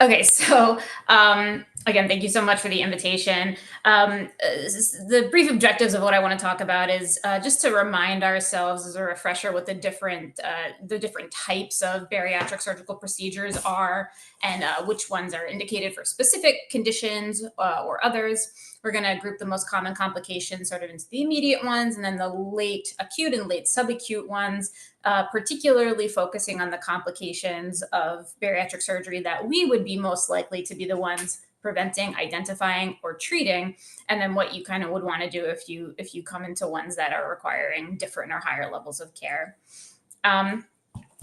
Okay, so again, thank you so much for the invitation. The brief objectives of what I want to talk about is just to remind ourselves as a refresher what the different types of bariatric surgical procedures are, and which ones are indicated for specific conditions or others. We're going to group the most common complications sort of into the immediate ones, and then the late acute and late subacute ones, particularly focusing on the complications of bariatric surgery that we would be most likely to be the ones preventing, identifying, or treating, and then what you kind of would want to do if you come into ones that are requiring different or higher levels of care. I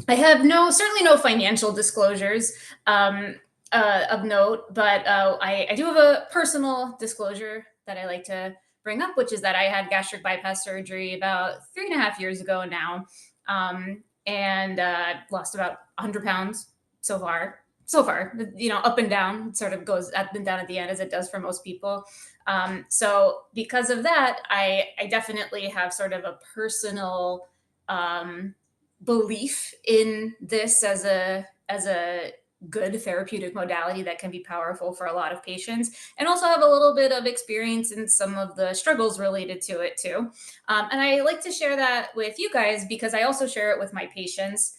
have certainly no financial disclosures of note, but I do have a personal disclosure that I like to bring up, which is that I had gastric bypass surgery about 3.5 years ago now, and lost about 100 pounds so far. Up and down, sort of goes up and down at the end as it does for most people. So because of that, I definitely have sort of a personal belief in this as a good therapeutic modality that can be powerful for a lot of patients, and also have a little bit of experience in some of the struggles related to it too. And I like to share that with you guys because I also share it with my patients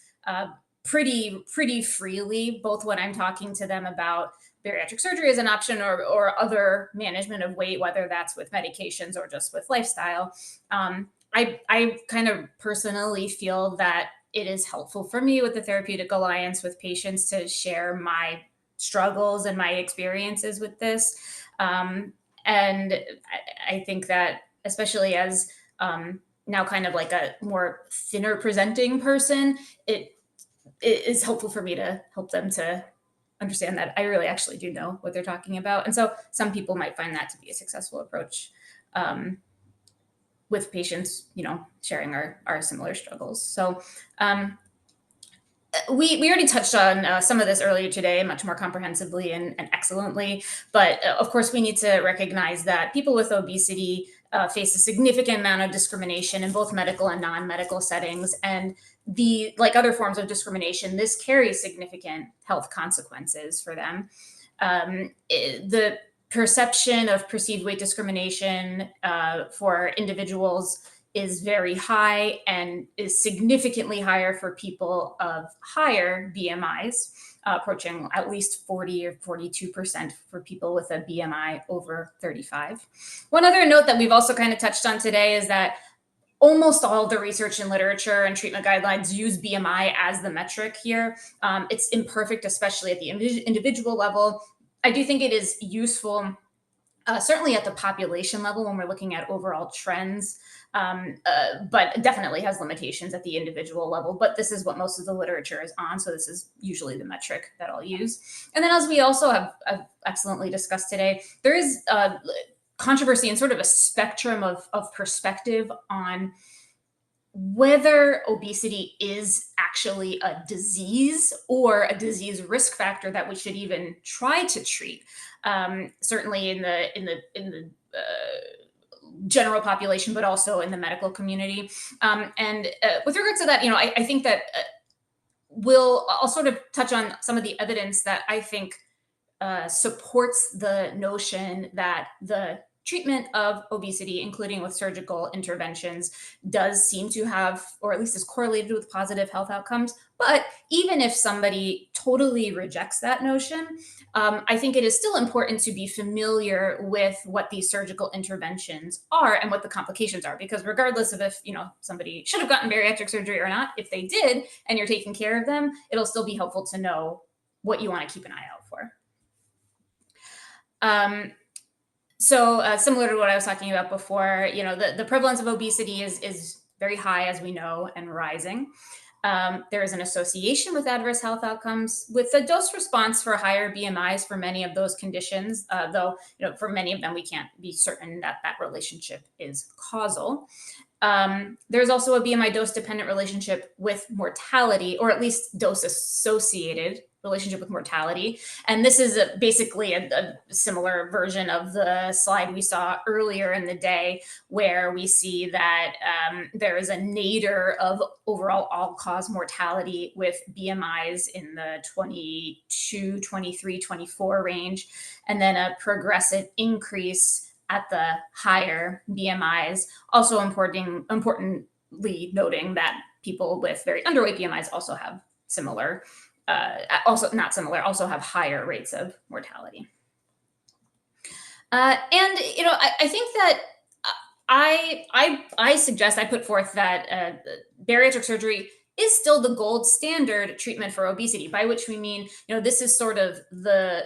pretty freely, both when I'm talking to them about bariatric surgery as an option or other management of weight, whether that's with medications or just with lifestyle. I kind of personally feel that it is helpful for me with the Therapeutic Alliance with patients to share my struggles and my experiences with this. And I think that especially as now kind of like a more thinner presenting person, it is helpful for me to help them to understand that I really actually do know what they're talking about. And so some people might find that to be a successful approach with patients, sharing our similar struggles. So we already touched on some of this earlier today, much more comprehensively and excellently. But of course, we need to recognize that people with obesity face a significant amount of discrimination in both medical and non-medical settings. And like other forms of discrimination, this carries significant health consequences for them. The perception of perceived weight discrimination for individuals is very high and is significantly higher for people of higher BMIs, approaching at least 40 or 42% for people with a BMI over 35. One other note that we've also kind of touched on today is that almost all of the research and literature and treatment guidelines use BMI as the metric here. It's imperfect, especially at the individual level. I do think it is useful, certainly at the population level when we're looking at overall trends, but definitely has limitations at the individual level. But this is what most of the literature is on, so this is usually the metric that I'll use. And then as we also have excellently discussed today, there is controversy and sort of a spectrum of perspective on whether obesity is actually a disease or a disease risk factor that we should even try to treat. Certainly in the general population, but also in the medical community. And with regards to that, I think that I'll sort of touch on some of the evidence that I think supports the notion that the treatment of obesity, including with surgical interventions, does seem to have, or at least is correlated with positive health outcomes. But even if somebody totally rejects that notion, I think it is still important to be familiar with what these surgical interventions are and what the complications are, because regardless of if somebody should have gotten bariatric surgery or not, if they did and you're taking care of them, it'll still be helpful to know what you want to keep an eye out for. So similar to what I was talking about before, the prevalence of obesity is very high, as we know, and rising. There is an association with adverse health outcomes with a dose response for higher BMIs for many of those conditions, though for many of them, we can't be certain that relationship is causal. There's also a BMI dose-dependent relationship with mortality, or at least dose-associated relationship with mortality. And this is basically a similar version of the slide we saw earlier in the day, where we see that there is a nadir of overall all-cause mortality with BMIs in the 22, 23, 24 range, and then a progressive increase at the higher BMIs. Also importantly noting that people with very underweight BMIs also have similar, also have higher rates of mortality. And I think that I suggest, I put forth that bariatric surgery is still the gold standard treatment for obesity, by which we mean, this is sort of the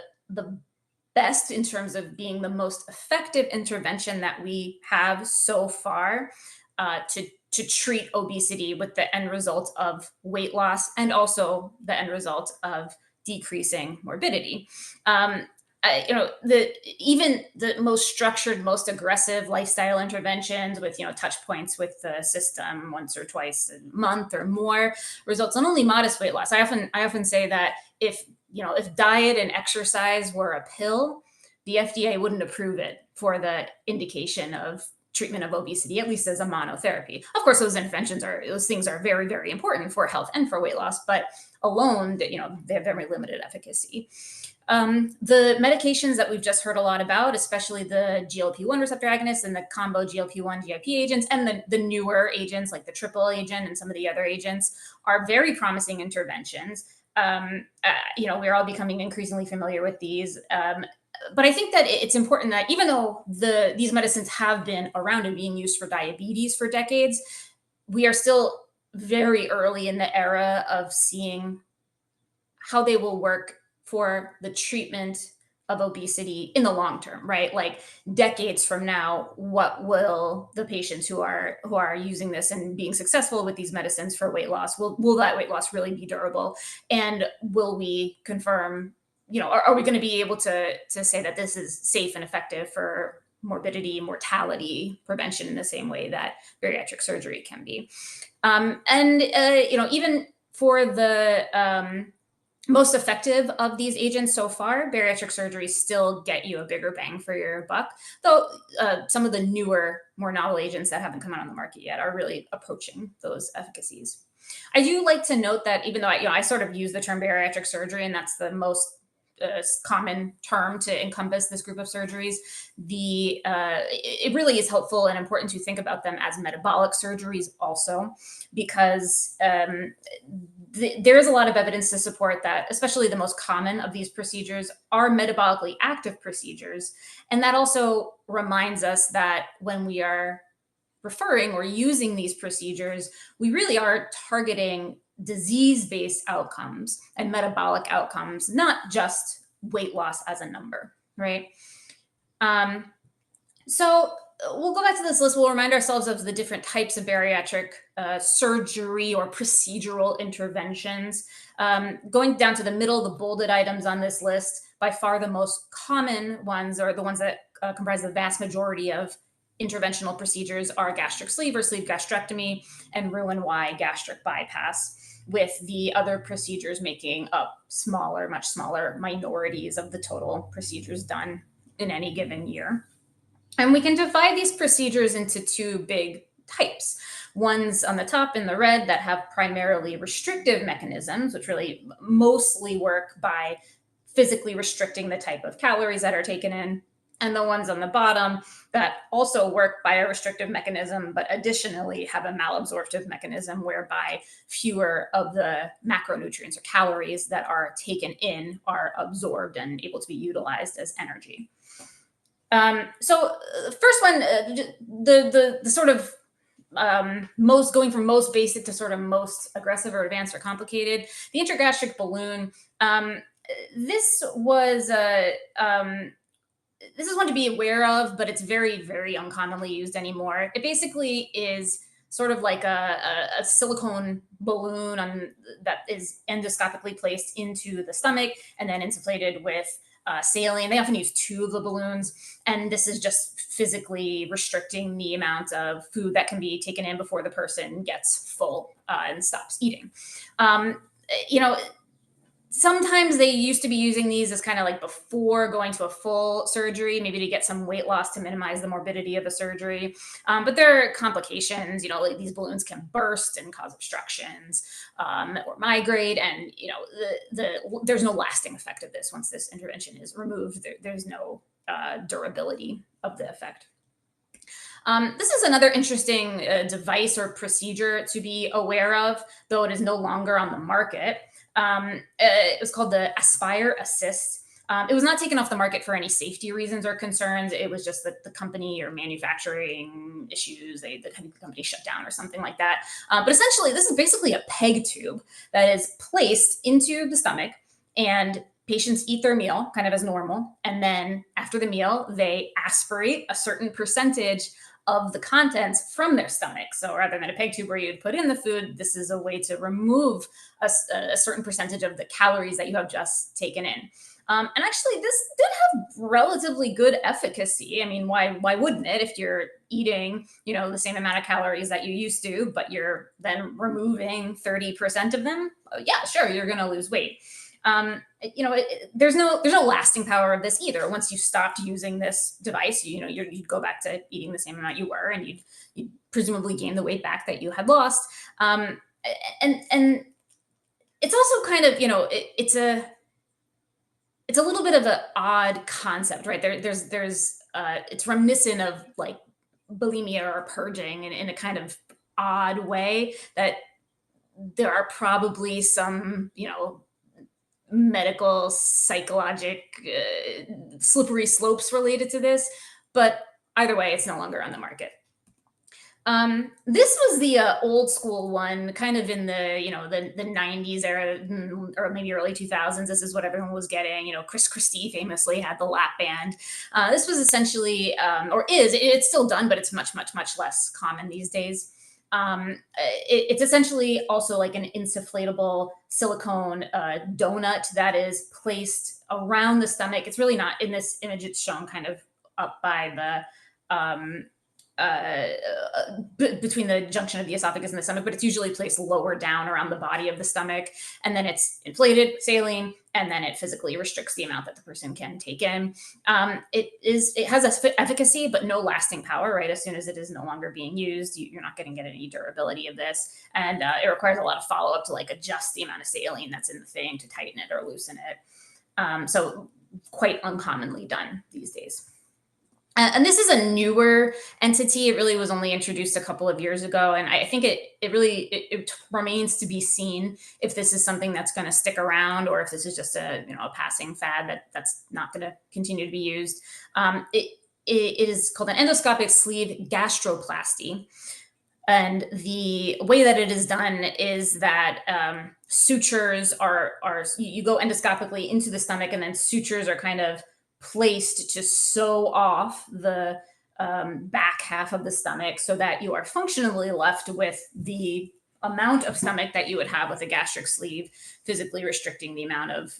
best in terms of being the most effective intervention that we have so far to treat obesity, with the end result of weight loss and also the end result of decreasing morbidity. Even the most structured, most aggressive lifestyle interventions with, touch points with the system once or twice a month or more results in only modest weight loss. I often say that if diet and exercise were a pill, the FDA wouldn't approve it for the indication of treatment of obesity, at least as a monotherapy. Of course, those things are very, very important for health and for weight loss, but alone, they have very limited efficacy. The medications that we've just heard a lot about, especially the GLP-1 receptor agonists and the combo GLP-1 GIP agents, and the newer agents like the triple agent and some of the other agents, are very promising interventions. We're all becoming increasingly familiar with these. But I think that it's important that even though these medicines have been around and being used for diabetes for decades, we are still very early in the era of seeing how they will work for the treatment of obesity in the long term, right? Like decades from now, what will the patients who are using this and being successful with these medicines for weight loss, will that weight loss really be durable? And will we confirm, are we going to be able to say that this is safe and effective for morbidity, mortality prevention in the same way that bariatric surgery can be? Even for the most effective of these agents so far, bariatric surgeries still get you a bigger bang for your buck, though some of the newer, more novel agents that haven't come out on the market yet are really approaching those efficacies. I do like to note that even though I sort of use the term bariatric surgery, and that's the most common term to encompass this group of surgeries, it really is helpful and important to think about them as metabolic surgeries also, because there is a lot of evidence to support that, especially the most common of these procedures are metabolically active procedures. And that also reminds us that when we are referring or using these procedures, we really are targeting disease-based outcomes and metabolic outcomes, not just weight loss as a number, right? So we'll go back to this list. We'll remind ourselves of the different types of bariatric surgery or procedural interventions. Going down to the middle, the bolded items on this list, by far the most common ones, or the ones that comprise the vast majority of interventional procedures, are gastric sleeve or sleeve gastrectomy and Roux-en-Y gastric bypass, with the other procedures making up much smaller minorities of the total procedures done in any given year. And we can divide these procedures into two big types. Ones on the top in the red that have primarily restrictive mechanisms, which really mostly work by physically restricting the type of calories that are taken in, and the ones on the bottom that also work by a restrictive mechanism, but additionally have a malabsorptive mechanism whereby fewer of the macronutrients or calories that are taken in are absorbed and able to be utilized as energy. So the first one, the sort of going from most basic to sort of most aggressive or advanced or complicated, the intragastric balloon. This is one to be aware of, but it's very, very uncommonly used anymore. It basically is sort of like a silicone balloon that is endoscopically placed into the stomach and then insufflated with saline. They often use two of the balloons, and this is just physically restricting the amount of food that can be taken in before the person gets full and stops eating. Sometimes they used to be using these as kind of like before going to a full surgery, maybe to get some weight loss to minimize the morbidity of a surgery. But there are complications, like these balloons can burst and cause obstructions or migrate. And, there's no lasting effect of this. Once this intervention is removed, there's no durability of the effect. This is another interesting device or procedure to be aware of, though it is no longer on the market. It was called the Aspire Assist. It was not taken off the market for any safety reasons or concerns. It was just that the company or manufacturing issues, the company shut down or something like that. But essentially, this is basically a peg tube that is placed into the stomach, and patients eat their meal kind of as normal. And then after the meal, they aspirate a certain percentage of the contents from their stomach. So rather than a peg tube where you'd put in the food, this is a way to remove a certain percentage of the calories that you have just taken in. And actually, this did have relatively good efficacy. I mean, why wouldn't it? If you're eating, the same amount of calories that you used to, but you're then removing 30% of them, yeah, sure, you're going to lose weight. There's no lasting power of this either. Once you stopped using this device, you'd go back to eating the same amount you were, and you'd presumably gain the weight back that you had lost. And it's also kind of, it's a little bit of an odd concept, right? It's reminiscent of like bulimia or purging in a kind of odd way, that there are probably some, medical, psychologic, slippery slopes related to this. But either way, it's no longer on the market. This was the old school one, kind of in the 90s era, or maybe early 2000s. This is what everyone was getting. Chris Christie famously had the lap band. This was essentially, it's still done, but it's much, much, much less common these days. It's essentially also like an insufflatable silicone donut that is placed around the stomach. It's really not in this image. It's shown kind of up by the between the junction of the esophagus and the stomach, but it's usually placed lower down around the body of the stomach. And then it's inflated, saline, and then it physically restricts the amount that the person can take in. It has efficacy, but no lasting power, right? As soon as it is no longer being used, you're not going to get any durability of this. And it requires a lot of follow-up to like adjust the amount of saline that's in the thing to tighten it or loosen it. So quite uncommonly done these days. And this is a newer entity. It really was only introduced a couple of years ago. And I think it remains to be seen if this is something that's going to stick around, or if this is just a passing fad that's not going to continue to be used. It is called an endoscopic sleeve gastroplasty. And the way that it is done is that sutures are you go endoscopically into the stomach, and then sutures are kind of placed to sew off the back half of the stomach, so that you are functionally left with the amount of stomach that you would have with a gastric sleeve, physically restricting the amount of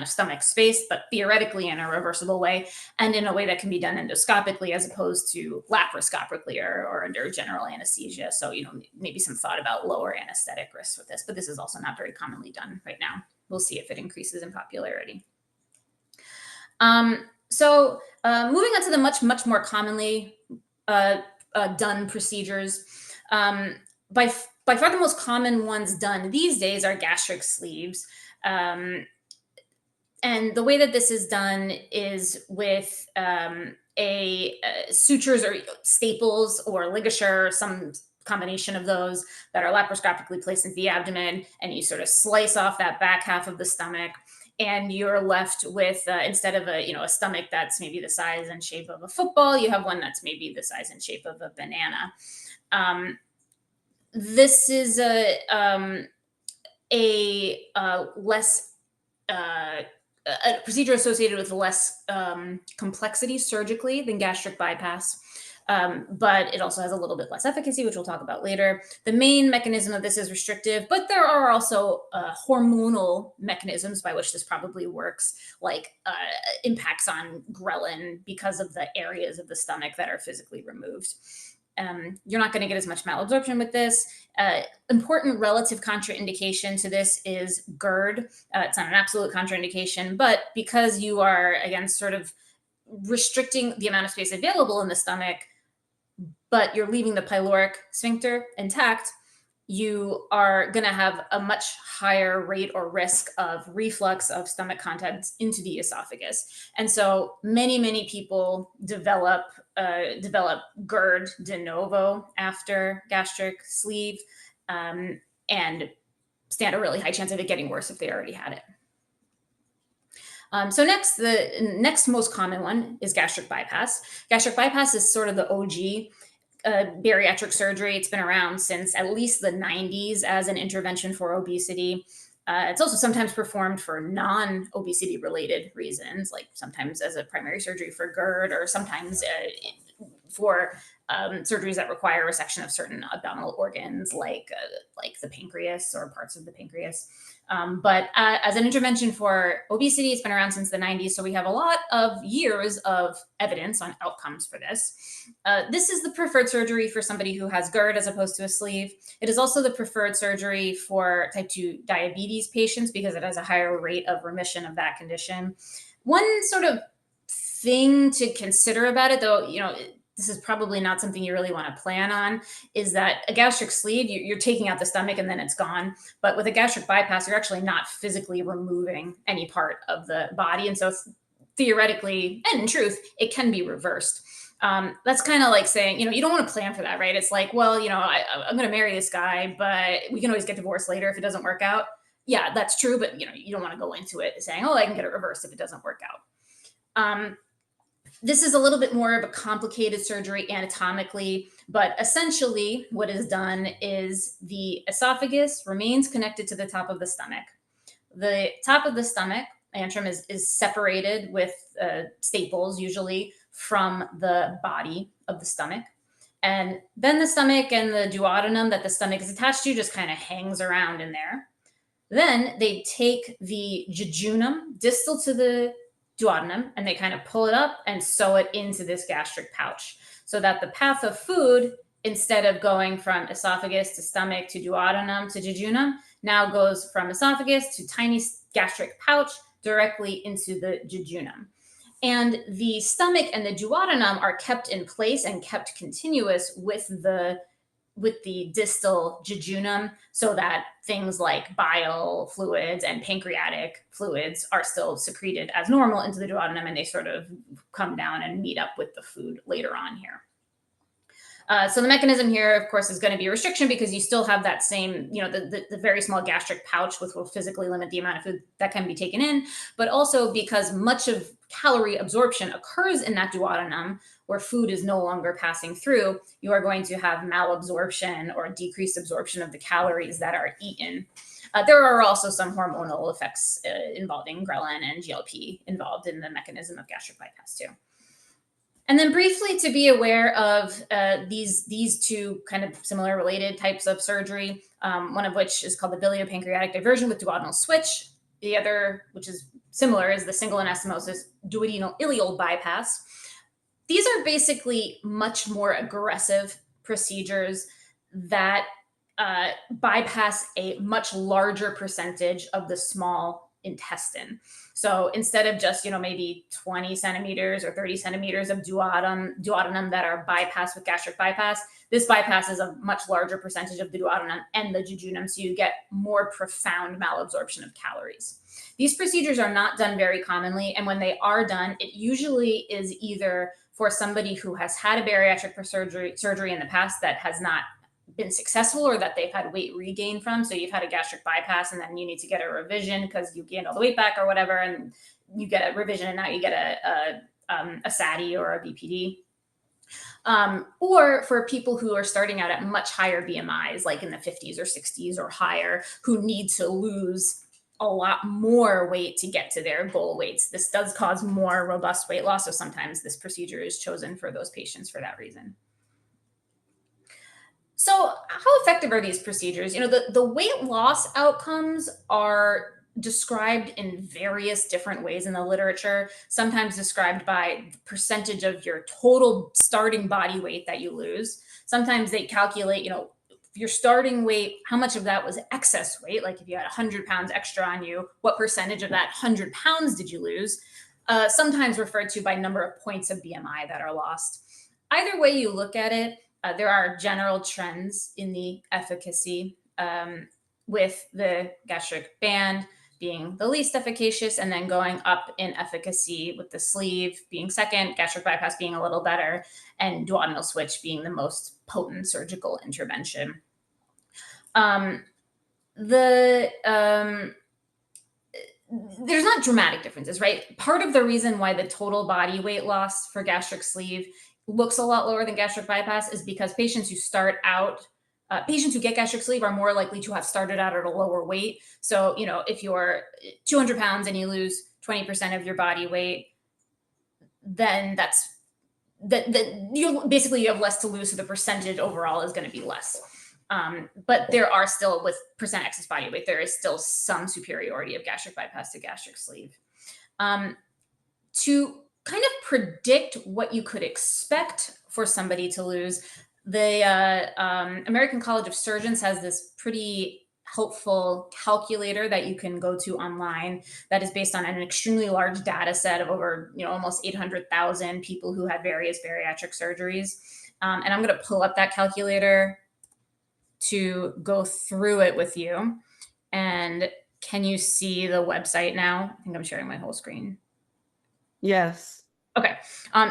stomach space, but theoretically in a reversible way, and in a way that can be done endoscopically as opposed to laparoscopically or under general anesthesia. So, maybe some thought about lower anesthetic risks with this, but this is also not very commonly done right now. We'll see if it increases in popularity. So moving on to the much, much more commonly done procedures. By far the most common ones done these days are gastric sleeves. And the way that this is done is with sutures or staples or ligature, or some combination of those that are laparoscopically placed into the abdomen, and you sort of slice off that back half of the stomach. And you're left with, instead of a stomach that's maybe the size and shape of a football, you have one that's maybe the size and shape of a banana. This is a procedure associated with less complexity surgically than gastric bypass. But it also has a little bit less efficacy, which we'll talk about later. The main mechanism of this is restrictive, but there are also hormonal mechanisms by which this probably works, like impacts on ghrelin because of the areas of the stomach that are physically removed. you're not going to get as much malabsorption with this. Important relative contraindication to this is GERD. It's not an absolute contraindication, but because you are, again, sort of restricting the amount of space available in the stomach, but you're leaving the pyloric sphincter intact, you are going to have a much higher rate or risk of reflux of stomach contents into the esophagus. And so many people develop GERD de novo after gastric sleeve, and stand a really high chance of it getting worse if they already had it. So next, the next most common one is gastric bypass. Gastric bypass is sort of the OG bariatric surgery. It's been around since at least the 90s as an intervention for obesity. It's also sometimes performed for non-obesity related reasons, like sometimes as a primary surgery for GERD, or sometimes for surgeries that require resection of certain abdominal organs, like the pancreas or parts of the pancreas. But as an intervention for obesity, it's been around since the 90s. So we have a lot of years of evidence on outcomes for this. This is the preferred surgery for somebody who has GERD as opposed to a sleeve. It is also the preferred surgery for type 2 diabetes patients because it has a higher rate of remission of that condition. One sort of thing to consider about it, though, this is probably not something you really want to plan on, is that a gastric sleeve, you're taking out the stomach and then it's gone. But with a gastric bypass, you're actually not physically removing any part of the body. And so theoretically, and in truth, it can be reversed. That's kind of like saying, you don't want to plan for that, right? It's like, well, I'm going to marry this guy, but we can always get divorced later if it doesn't work out. Yeah, that's true. But, you don't want to go into it saying, oh, I can get it reversed if it doesn't work out. This is a little bit more of a complicated surgery anatomically, but essentially what is done is the esophagus remains connected to the top of the stomach. The top of the stomach, antrum, is separated with staples, usually, from the body of the stomach. And then the stomach and the duodenum that the stomach is attached to just kind of hangs around in there. Then they take the jejunum distal to the duodenum and they kind of pull it up and sew it into this gastric pouch so that the path of food, instead of going from esophagus to stomach to duodenum to jejunum, now goes from esophagus to tiny gastric pouch directly into the jejunum. And the stomach and the duodenum are kept in place and kept continuous with the distal jejunum so that things like bile fluids and pancreatic fluids are still secreted as normal into the duodenum, and they sort of come down and meet up with the food later on here. So the mechanism here, of course, is going to be a restriction because you still have that same, the very small gastric pouch, which will physically limit the amount of food that can be taken in, but also because much of calorie absorption occurs in that duodenum where food is no longer passing through, you are going to have malabsorption or decreased absorption of the calories that are eaten. There are also some hormonal effects involving ghrelin and GLP involved in the mechanism of gastric bypass too. And then briefly to be aware of these two kind of similar related types of surgery, one of which is called the biliopancreatic diversion with duodenal switch. The other, which is similar, is the single anastomosis duodenal ileal bypass. These are basically much more aggressive procedures that bypass a much larger percentage of the small intestine. So instead of just, maybe 20 centimeters or 30 centimeters of duodenum that are bypassed with gastric bypass, this bypasses a much larger percentage of the duodenum and the jejunum, so you get more profound malabsorption of calories. These procedures are not done very commonly, and when they are done, it usually is either for somebody who has had a bariatric surgery in the past that has not been successful or that they've had weight regain from. So you've had a gastric bypass and then you need to get a revision because you gained all the weight back or whatever, and you get a revision and now you get a SATI or a BPD. Or for people who are starting out at much higher BMIs, like in the 50s or 60s or higher, who need to lose a lot more weight to get to their goal weights. This does cause more robust weight loss. So sometimes this procedure is chosen for those patients for that reason. So how effective are these procedures? The weight loss outcomes are described in various different ways in the literature, sometimes described by the percentage of your total starting body weight that you lose. sometimes they calculate, your starting weight, how much of that was excess weight? Like if you had 100 pounds extra on you, what percentage of that 100 pounds did you lose? Sometimes referred to by number of points of BMI that are lost. Either way you look at it, there are general trends in the efficacy, with the gastric band being the least efficacious, and then going up in efficacy with the sleeve being second, gastric bypass being a little better, and duodenal switch being the most potent surgical intervention. There's not dramatic differences, right? Part of the reason why the total body weight loss for gastric sleeve looks a lot lower than gastric bypass is because patients who get gastric sleeve are more likely to have started out at a lower weight. So, if you're 200 pounds and you lose 20% of your body weight, then you have less to lose. So the percentage overall is going to be less. But there are still, with percent excess body weight, there is still some superiority of gastric bypass to gastric sleeve. To kind of predict what you could expect for somebody to lose, the American College of Surgeons has this pretty helpful calculator that you can go to online that is based on an extremely large data set of over, almost 800,000 people who had various bariatric surgeries. And I'm going to pull up that calculator to go through it with you. And can you see the website now? I think I'm sharing my whole screen. Yes. Okay.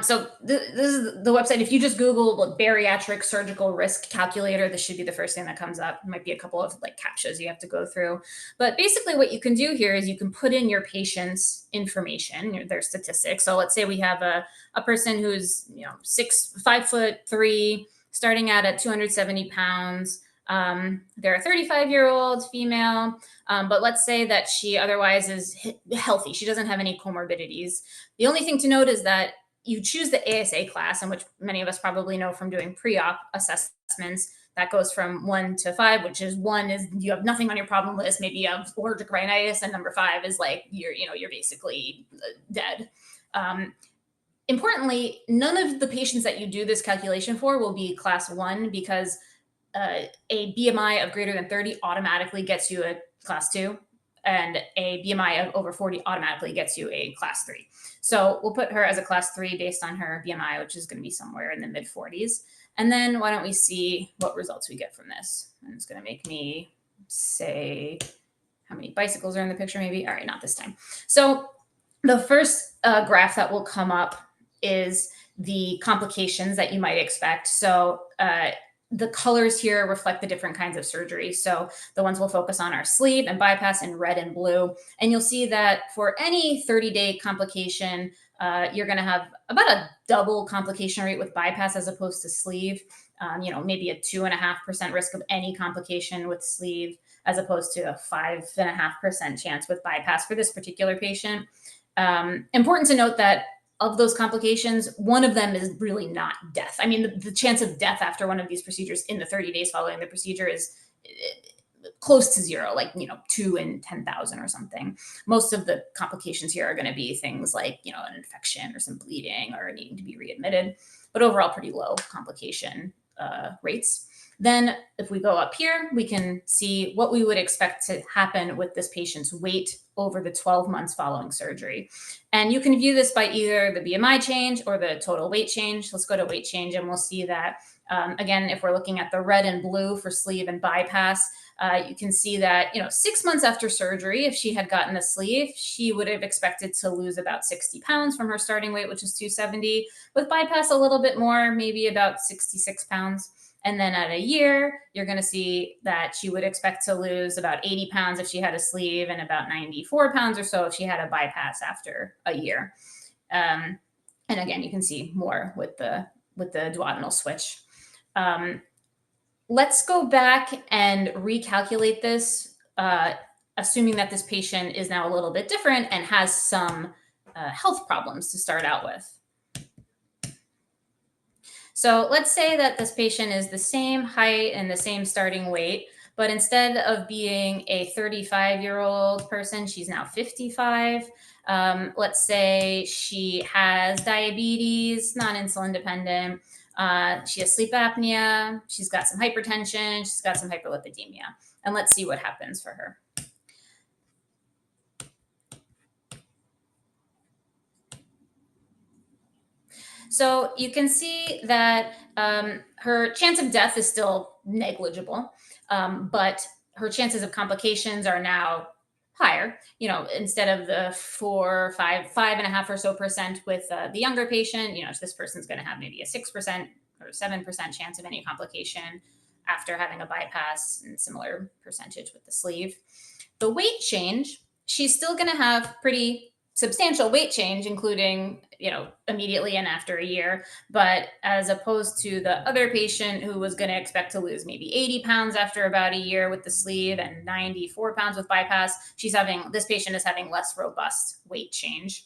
So this is the website. If you just Google bariatric surgical risk calculator, this should be the first thing that comes up. It might be a couple of CAPTCHAs you have to go through. But basically what you can do here is you can put in your patient's information, their statistics. So let's say we have a person who's 5'3", starting out at 270 pounds. They're a 35-year-old female, but let's say that she otherwise is healthy. She doesn't have any comorbidities. The only thing to note is that you choose the ASA class, and which many of us probably know from doing pre-op assessments. That goes from 1 to 5, which is 1 is you have nothing on your problem list. Maybe you have allergic rhinitis, and number 5 is you're basically dead. Importantly, none of the patients that you do this calculation for will be class 1 because a BMI of greater than 30 automatically gets you a class 2, and a BMI of over 40 automatically gets you a class 3. So we'll put her as a class 3 based on her BMI, which is going to be somewhere in the mid 40s. And then why don't we see what results we get from this? And it's going to make me say how many bicycles are in the picture, maybe. All right, not this time. So the first graph that will come up is the complications that you might expect. So the colors here reflect the different kinds of surgery. So the ones we'll focus on are sleeve and bypass in red and blue. And you'll see that for any 30-day complication, you're going to have about a double complication rate with bypass as opposed to sleeve. Maybe a 2.5% risk of any complication with sleeve as opposed to a 5.5% chance with bypass for this particular patient. Important to note that of those complications, one of them is really not death. I mean, the chance of death after one of these procedures in the 30 days following the procedure is close to 0, 2 in 10,000 or something. Most of the complications here are going to be things like, an infection or some bleeding or needing to be readmitted, but overall pretty low complication rates. Then if we go up here, we can see what we would expect to happen with this patient's weight over the 12 months following surgery. And you can view this by either the BMI change or the total weight change. Let's go to weight change and we'll see that, again, if we're looking at the red and blue for sleeve and bypass, you can see that, 6 months after surgery, if she had gotten a sleeve, she would have expected to lose about 60 pounds from her starting weight, which is 270. With bypass, a little bit more, maybe about 66 pounds. And then at a year, you're going to see that she would expect to lose about 80 pounds if she had a sleeve and about 94 pounds or so if she had a bypass after a year. And again, you can see more with the duodenal switch. Let's go back and recalculate this, assuming that this patient is now a little bit different and has some health problems to start out with. So let's say that this patient is the same height and the same starting weight, but instead of being a 35-year-old person, she's now 55. Let's say she has diabetes, non-insulin dependent. She has sleep apnea. She's got some hypertension. She's got some hyperlipidemia. And let's see what happens for her. So you can see that her chance of death is still negligible, but her chances of complications are now higher. Instead of the 5.5 or so percent with the younger patient, this person's going to have maybe a 6% or 7% chance of any complication after having a bypass, and similar percentage with the sleeve. The weight change, she's still going to have pretty substantial weight change, including, immediately and after a year. But as opposed to the other patient who was going to expect to lose maybe 80 pounds after about a year with the sleeve and 94 pounds with bypass, this patient is having less robust weight change.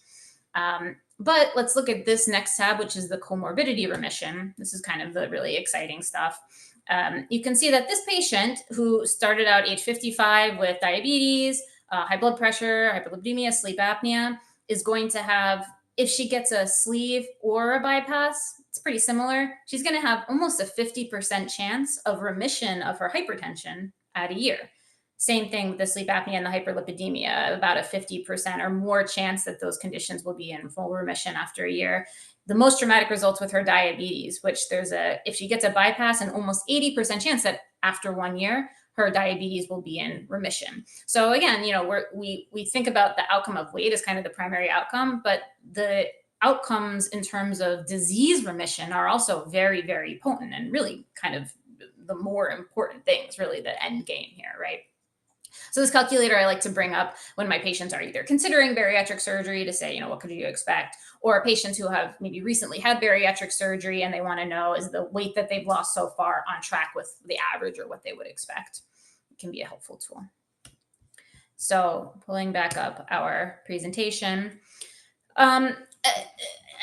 But let's look at this next tab, which is the comorbidity remission. This is kind of the really exciting stuff. You can see that this patient, who started out age 55 with diabetes, high blood pressure, hyperlipidemia, sleep apnea, is going to have, if she gets a sleeve or a bypass, it's pretty similar. She's going to have almost a 50% chance of remission of her hypertension at a year. Same thing with the sleep apnea and the hyperlipidemia, about a 50% or more chance that those conditions will be in full remission after a year. The most dramatic results with her diabetes, which if she gets a bypass, an almost 80% chance that after 1 year, her diabetes will be in remission. So again, we think about the outcome of weight as kind of the primary outcome, but the outcomes in terms of disease remission are also very, very potent, and really kind of the more important things, really the end game here, right? So this calculator I like to bring up when my patients are either considering bariatric surgery to say, what could you expect? Or patients who have maybe recently had bariatric surgery and they want to know, is the weight that they've lost so far on track with the average or what they would expect? It can be a helpful tool. So pulling back up our presentation.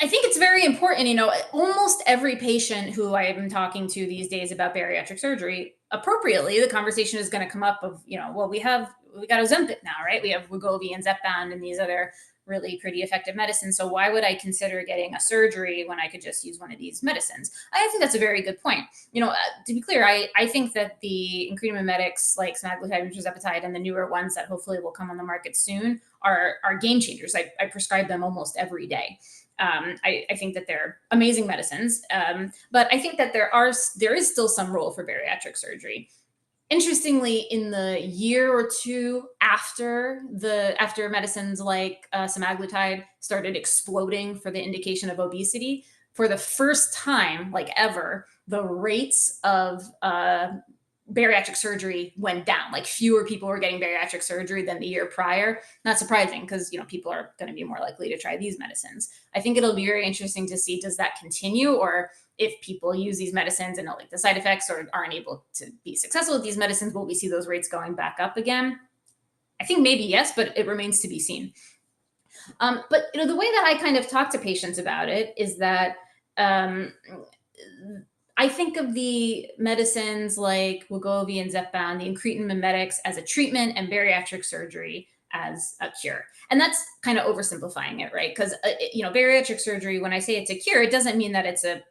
I think it's very important, almost every patient who I am talking to these days about bariatric surgery, appropriately, the conversation is going to come up of, well, we got Ozempic now, right? We have Wegovy and Zepbound and these other really pretty effective medicines. So why would I consider getting a surgery when I could just use one of these medicines? I think that's a very good point. To be clear, I think that the incretin mimetics like semaglutide and tirzepatide and the newer ones that hopefully will come on the market soon are game changers. I prescribe them almost every day. I think that they're amazing medicines, but I think that there is still some role for bariatric surgery. Interestingly, in the year or two after medicines like semaglutide started exploding for the indication of obesity, for the first time, like ever, the rates of bariatric surgery went down. Like fewer people were getting bariatric surgery than the year prior. Not surprising, because people are going to be more likely to try these medicines. I think it'll be very interesting to see, does that continue, or if people use these medicines and don't like the side effects or aren't able to be successful with these medicines, will we see those rates going back up again? I think maybe yes, but it remains to be seen. But the way that I kind of talk to patients about it is that I think of the medicines like Wegovy and Zepbound, the incretin mimetics, as a treatment, and bariatric surgery as a cure. And that's kind of oversimplifying it, right? Because bariatric surgery, when I say it's a cure, it doesn't mean that it's a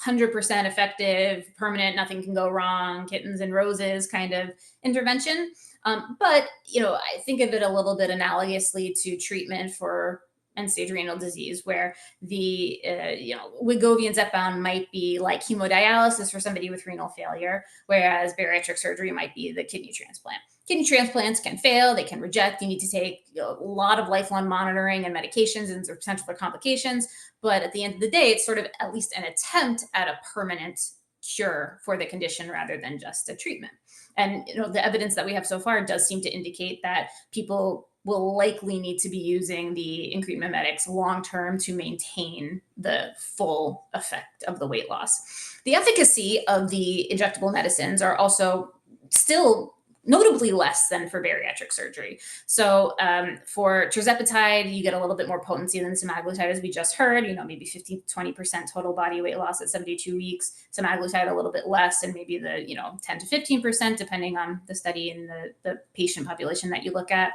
100% effective, permanent, nothing can go wrong, kittens and roses kind of intervention. But I think of it a little bit analogously to treatment for end-stage renal disease, where the Wegovy and Zepbound might be like hemodialysis for somebody with renal failure, whereas bariatric surgery might be the kidney transplant. Kidney transplants can fail, they can reject, you need to take a lot of lifelong monitoring and medications, and there's potential for complications. But at the end of the day, it's sort of at least an attempt at a permanent cure for the condition rather than just a treatment. And the evidence that we have so far does seem to indicate that people will likely need to be using the incretin mimetics long-term to maintain the full effect of the weight loss. The efficacy of the injectable medicines are also still notably less than for bariatric surgery. So for tirzepatide, you get a little bit more potency than semaglutide, as we just heard, maybe 15 to 20% total body weight loss at 72 weeks. Semaglutide a little bit less, and maybe the 10 to 15%, depending on the study and the patient population that you look at.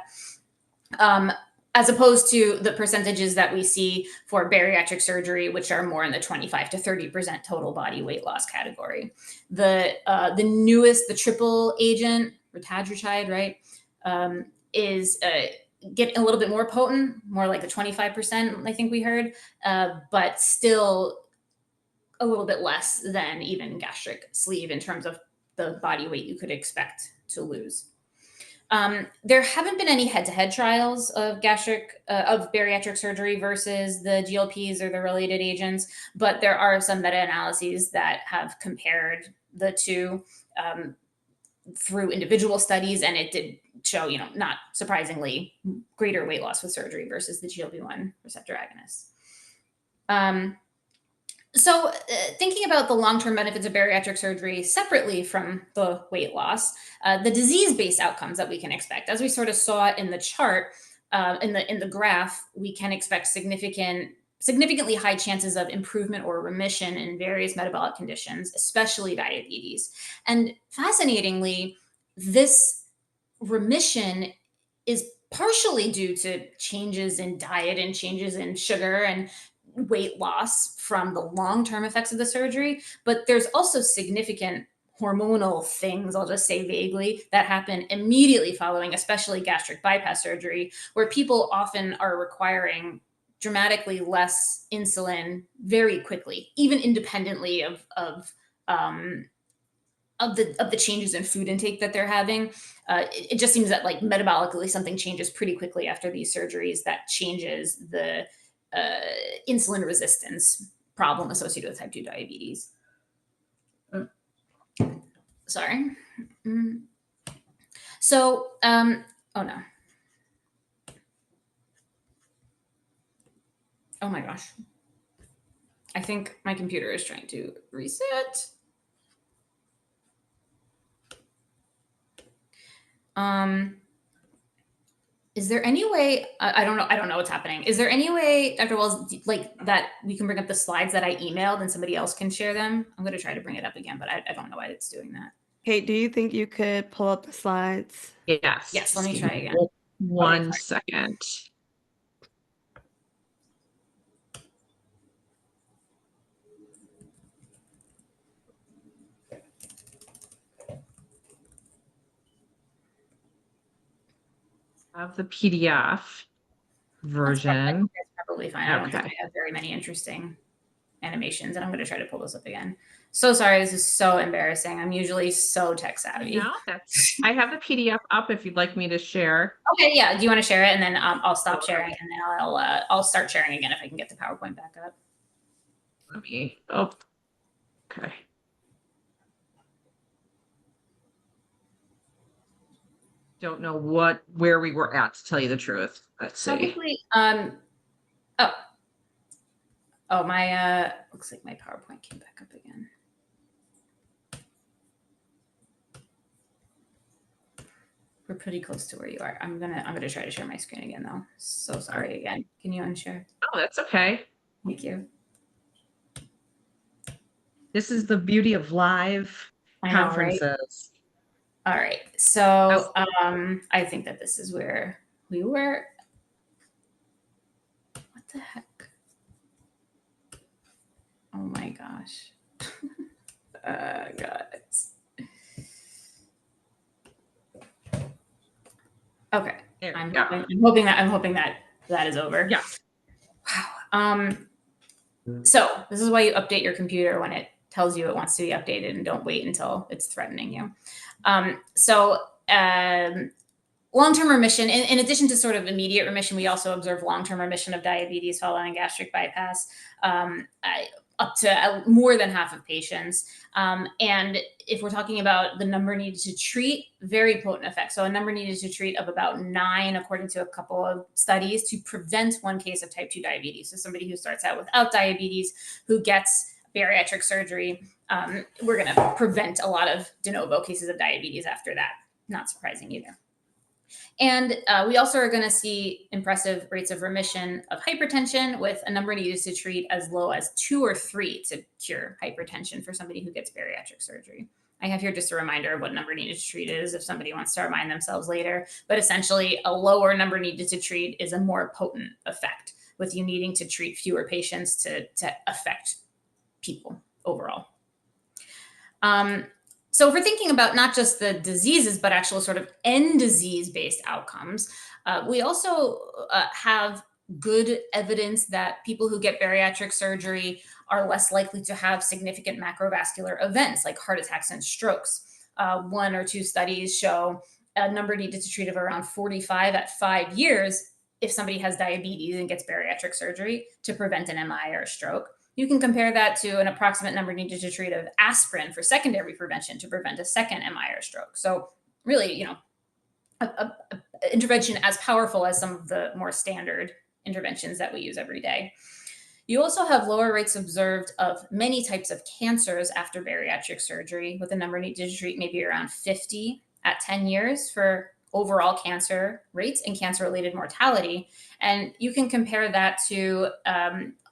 as opposed to the percentages that we see for bariatric surgery, which are more in the 25 to 30% total body weight loss category. The newest, the triple agent, retatrutide, right, is getting a little bit more potent, more like the 25%, I think we heard, but still a little bit less than even gastric sleeve in terms of the body weight you could expect to lose. There haven't been any head-to-head trials of bariatric surgery versus the GLPs or the related agents, but there are some meta-analyses that have compared the two through individual studies, and it did show, not surprisingly, greater weight loss with surgery versus the GLP-1 receptor agonists. So thinking about the long-term benefits of bariatric surgery separately from the weight loss, the disease-based outcomes that we can expect, as we sort of saw in the chart, in the graph, we can expect significantly high chances of improvement or remission in various metabolic conditions, especially diabetes. And fascinatingly, this remission is partially due to changes in diet and changes in sugar and weight loss from the long-term effects of the surgery, but there's also significant hormonal things, I'll just say vaguely, that happen immediately following, especially gastric bypass surgery, where people often are requiring dramatically less insulin very quickly, even independently of the changes in food intake that they're having. It just seems that like metabolically something changes pretty quickly after these surgeries that changes the insulin resistance problem associated with type 2 diabetes. Sorry. So, oh no. Oh my gosh. I think my computer is trying to reset. Is there any way, I don't know what's happening. Is there any way, Dr. Wells, like that we can bring up the slides that I emailed and somebody else can share them? I'm going to try to bring it up again, but I don't know why it's doing that. Kate, do you think you could pull up the slides? Yes. Yes, let me try again. One second. I have the PDF version. That's probably fine. I don't think I have very many interesting animations, and I'm going to try to pull this up again. So sorry, this is so embarrassing. I'm usually so tech savvy. No, I have the PDF up if you'd like me to share. Okay, yeah. Do you want to share it, and then I'll stop sharing, and then I'll start sharing again if I can get the PowerPoint back up. Let me. Oh, okay. Don't know where we were at, to tell you the truth. Let's see. Probably, my looks like my PowerPoint came back up again. We're pretty close to where you are. I'm gonna try to share my screen again though. So sorry again. Can you unshare? Oh, that's okay. Thank you. This is the beauty of live conferences. All right. So I think that this is where we were. What the heck? Oh my gosh. Guys. Okay. I'm hoping that is over. Yeah. Wow. So this is why you update your computer when it tells you it wants to be updated, and don't wait until it's threatening you. Long-term remission, in addition to sort of immediate remission, we also observe long-term remission of diabetes following gastric bypass, up to more than half of patients. And if we're talking about the number needed to treat, very potent effect. So a number needed to treat of about 9, according to a couple of studies, to prevent one case of type 2 diabetes. So somebody who starts out without diabetes, who gets bariatric surgery, we're going to prevent a lot of de novo cases of diabetes after that. Not surprising either. And we also are going to see impressive rates of remission of hypertension, with a number needed to treat as low as 2 or 3 to cure hypertension for somebody who gets bariatric surgery. I have here just a reminder of what number needed to treat is if somebody wants to remind themselves later. But essentially, a lower number needed to treat is a more potent effect, with you needing to treat fewer patients to affect people overall. So if we're thinking about not just the diseases, but actual sort of end disease-based outcomes, we also have good evidence that people who get bariatric surgery are less likely to have significant macrovascular events like heart attacks and strokes. 1 or 2 studies show a number needed to treat of around 45 at 5 years if somebody has diabetes and gets bariatric surgery to prevent an MI or a stroke. You can compare that to an approximate number needed to treat of aspirin for secondary prevention to prevent a second MI or stroke. So really, you know, a intervention as powerful as some of the more standard interventions that we use every day. You also have lower rates observed of many types of cancers after bariatric surgery, with a number needed to treat maybe around 50 at 10 years for overall cancer rates and cancer-related mortality. And you can compare that to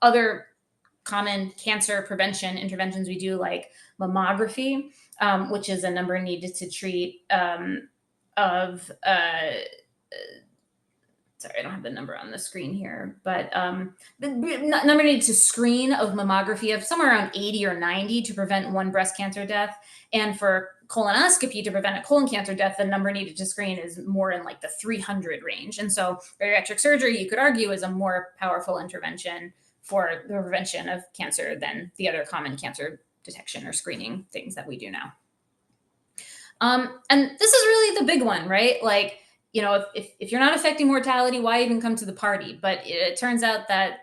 other common cancer prevention interventions we do, like mammography, which is a number needed to treat of sorry, I don't have the number on the screen here, but the number needed to screen of mammography of somewhere around 80 or 90 to prevent 1 breast cancer death. And for colonoscopy to prevent a colon cancer death, the number needed to screen is more in like the 300 range. And so bariatric surgery, you could argue, is a more powerful intervention for the prevention of cancer than the other common cancer detection or screening things that we do now. And this is really the big one, right? Like, you know, if you're not affecting mortality, why even come to the party? But it turns out that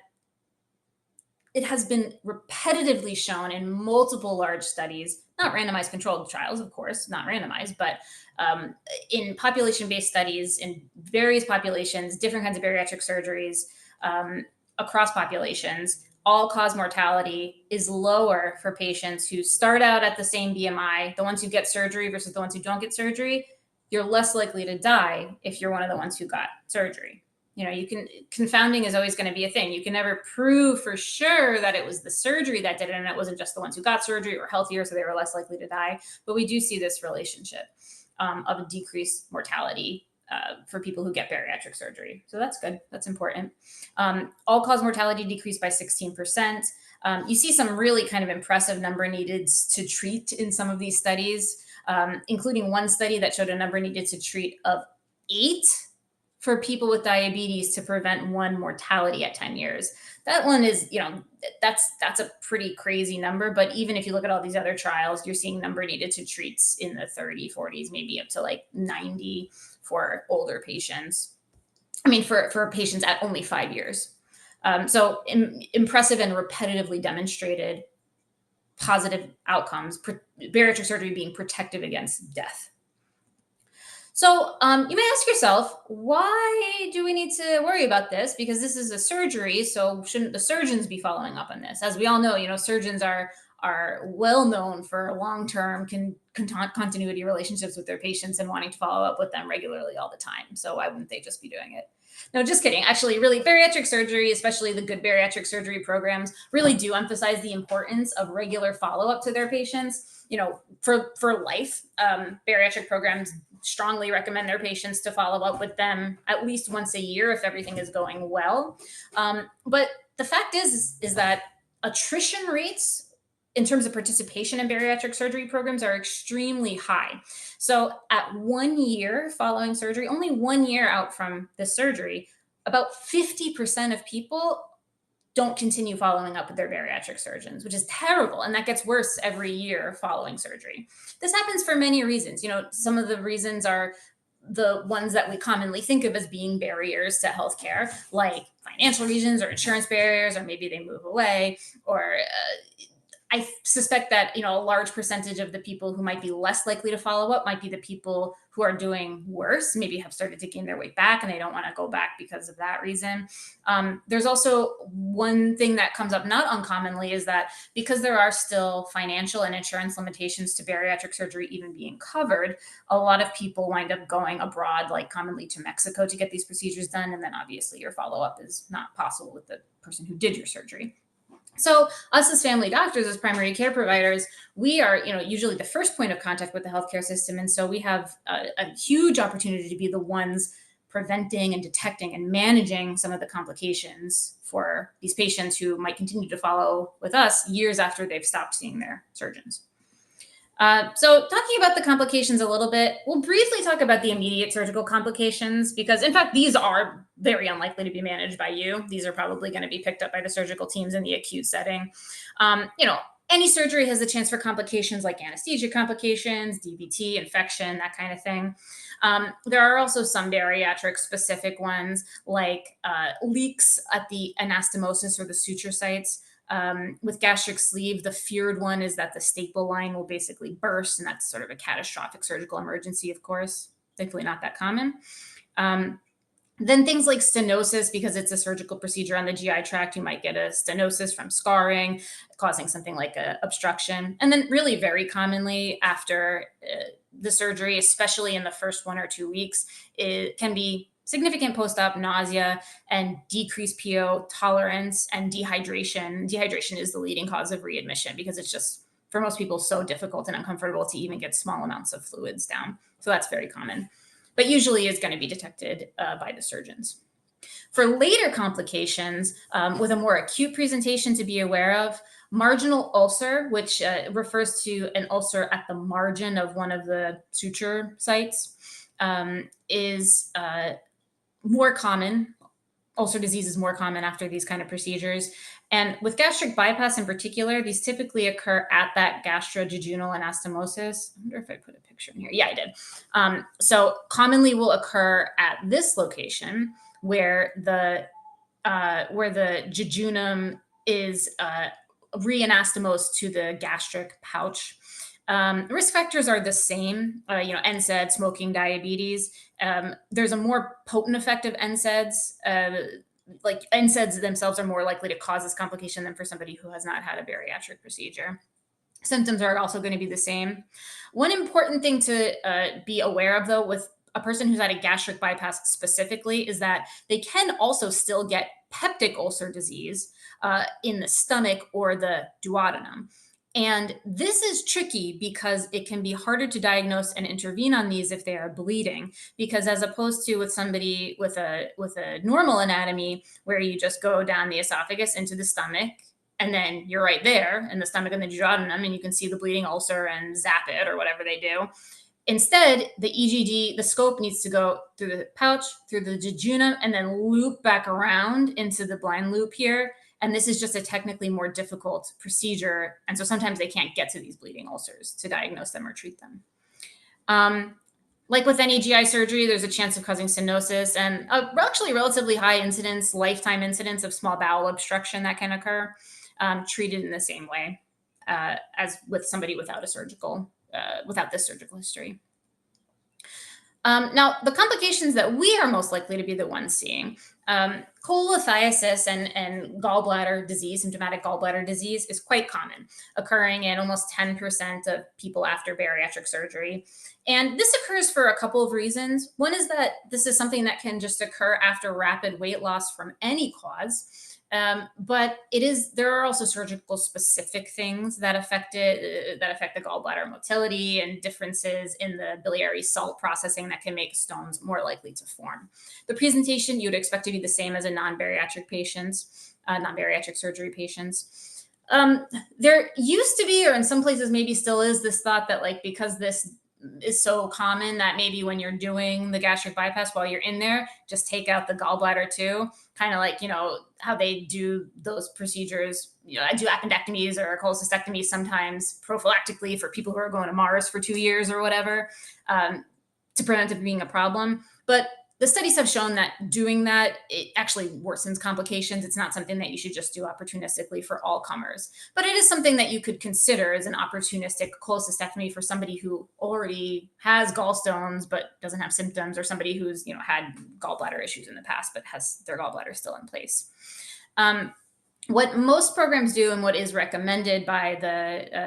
it has been repetitively shown in multiple large studies, not randomized controlled trials, of course, not randomized, but in population-based studies in various populations, different kinds of bariatric surgeries across populations, all-cause mortality is lower for patients who start out at the same BMI, the ones who get surgery versus the ones who don't get surgery. You're less likely to die if you're one of the ones who got surgery. You know, confounding is always going to be a thing. You can never prove for sure that it was the surgery that did it and it wasn't just the ones who got surgery or healthier, so they were less likely to die. But we do see this relationship of a decreased mortality for people who get bariatric surgery. So that's good. That's important. All-cause mortality decreased by 16%. You see some really kind of impressive number needed to treat in some of these studies, including one study that showed a number needed to treat of 8 for people with diabetes to prevent 1 mortality at 10 years. That one is, you know, that's a pretty crazy number. But even if you look at all these other trials, you're seeing number needed to treat in the 30, 40s, maybe up to like 90 for older patients. I mean, for patients at only 5 years. So impressive and repetitively demonstrated positive outcomes, bariatric surgery being protective against death. So you may ask yourself, why do we need to worry about this? Because this is a surgery, so shouldn't the surgeons be following up on this? As we all know, you know, surgeons are well known for long-term continuity relationships with their patients and wanting to follow up with them regularly all the time. So why wouldn't they just be doing it? No, just kidding. Actually, really, bariatric surgery, especially the good bariatric surgery programs, really do emphasize the importance of regular follow-up to their patients. You know, for life, bariatric programs strongly recommend their patients to follow up with them at least once a year if everything is going well. But the fact is that attrition rates in terms of participation in bariatric surgery programs are extremely high. So at 1 year following surgery, only 1 year out from the surgery, about 50% of people don't continue following up with their bariatric surgeons, which is terrible. And that gets worse every year following surgery. This happens for many reasons. You know, some of the reasons are the ones that we commonly think of as being barriers to healthcare, like financial reasons or insurance barriers, or maybe they move away, or I suspect that, you know, a large percentage of the people who might be less likely to follow up might be the people who are doing worse, maybe have started to gain their weight back and they don't want to go back because of that reason. There's also one thing that comes up not uncommonly is that because there are still financial and insurance limitations to bariatric surgery even being covered, a lot of people wind up going abroad, like commonly to Mexico, to get these procedures done. And then obviously your follow-up is not possible with the person who did your surgery. So us as family doctors, as primary care providers, we are, usually the first point of contact with the healthcare system. And so we have a huge opportunity to be the ones preventing and detecting and managing some of the complications for these patients who might continue to follow with us years after they've stopped seeing their surgeons. So talking about the complications a little bit, we'll briefly talk about the immediate surgical complications because, in fact, these are very unlikely to be managed by you. These are probably going to be picked up by the surgical teams in the acute setting. Any surgery has a chance for complications like anesthesia complications, DVT, infection, that kind of thing. There are also some bariatric specific ones like leaks at the anastomosis or the suture sites. With gastric sleeve, the feared one is that the staple line will basically burst, and that's sort of a catastrophic surgical emergency, of course. Thankfully, not that common. Then things like stenosis, because it's a surgical procedure on the GI tract, you might get a stenosis from scarring, causing something like a obstruction. And then really very commonly after the surgery, especially in the first 1 or 2 weeks, it can be significant post-op nausea and decreased PO tolerance and dehydration. Dehydration is the leading cause of readmission because it's just, for most people, so difficult and uncomfortable to even get small amounts of fluids down. So that's very common, but usually is going to be detected by the surgeons. For later complications, with a more acute presentation to be aware of, marginal ulcer, which refers to an ulcer at the margin of one of the suture sites, is more common. Ulcer disease is more common after these kind of procedures. And with gastric bypass in particular, these typically occur at that gastrojejunal anastomosis. I wonder if I put a picture in here. Yeah, I did. So commonly will occur at this location where the jejunum is re-anastomosed to the gastric pouch. Risk factors are the same, NSAID, smoking, diabetes. There's a more potent effect of NSAIDs. Like NSAIDs themselves are more likely to cause this complication than for somebody who has not had a bariatric procedure. Symptoms are also going to be the same. One important thing to be aware of, though, with a person who's had a gastric bypass specifically, is that they can also still get peptic ulcer disease in the stomach or the duodenum. And this is tricky because it can be harder to diagnose and intervene on these if they are bleeding, because as opposed to with somebody with a normal anatomy where you just go down the esophagus into the stomach and then you're right there in the stomach and the duodenum and you can see the bleeding ulcer and zap it or whatever they do. Instead, the EGD, the scope needs to go through the pouch, through the jejunum, and then loop back around into the blind loop here. And this is just a technically more difficult procedure. And so sometimes they can't get to these bleeding ulcers to diagnose them or treat them. Like with any GI surgery, there's a chance of causing stenosis and actually relatively high incidence, lifetime incidence of small bowel obstruction that can occur, treated in the same way as with somebody without this surgical history. Now, the complications that we are most likely to be the ones seeing, cholelithiasis and gallbladder disease, symptomatic gallbladder disease, is quite common, occurring in almost 10% of people after bariatric surgery. And this occurs for a couple of reasons. One is that this is something that can just occur after rapid weight loss from any cause. But there are also surgical specific things that affect it, that affect the gallbladder motility and differences in the biliary salt processing that can make stones more likely to form. The presentation you would expect to be the same as a non-bariatric surgery patients. There used to be, or in some places maybe still is, this thought that like because this is so common that maybe when you're doing the gastric bypass while you're in there, just take out the gallbladder too. Kind of like, how they do those procedures. I do appendectomies or cholecystectomies sometimes prophylactically for people who are going to Mars for 2 years or whatever, to prevent it from being a problem. But the studies have shown that doing that, it actually worsens complications. It's not something that you should just do opportunistically for all comers. But it is something that you could consider as an opportunistic cholecystectomy for somebody who already has gallstones but doesn't have symptoms, or somebody who's had gallbladder issues in the past but has their gallbladder still in place. What most programs do and what is recommended by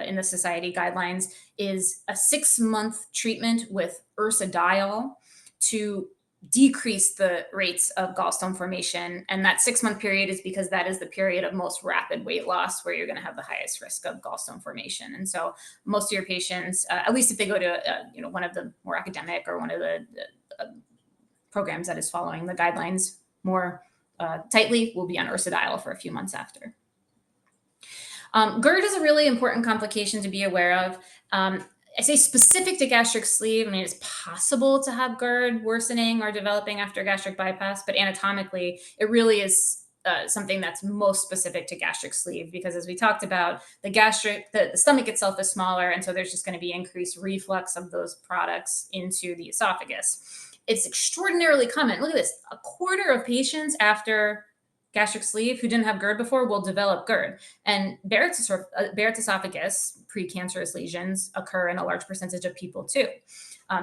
in the society guidelines is a 6-month treatment with ursodiol to decrease the rates of gallstone formation. And that 6-month period is because that is the period of most rapid weight loss where you're going to have the highest risk of gallstone formation. And so most of your patients, at least if they go to one of the more academic or one of the programs that is following the guidelines more tightly, will be on ursodiol for a few months after. GERD is a really important complication to be aware of. I say specific to gastric sleeve. I mean, it's possible to have GERD worsening or developing after gastric bypass, but anatomically, it really is something that's most specific to gastric sleeve, because as we talked about, the stomach itself is smaller, and so there's just going to be increased reflux of those products into the esophagus. It's extraordinarily common. Look at this. A quarter of patients after gastric sleeve who didn't have GERD before will develop GERD. And Barrett's esophagus, precancerous lesions, occur in a large percentage of people too.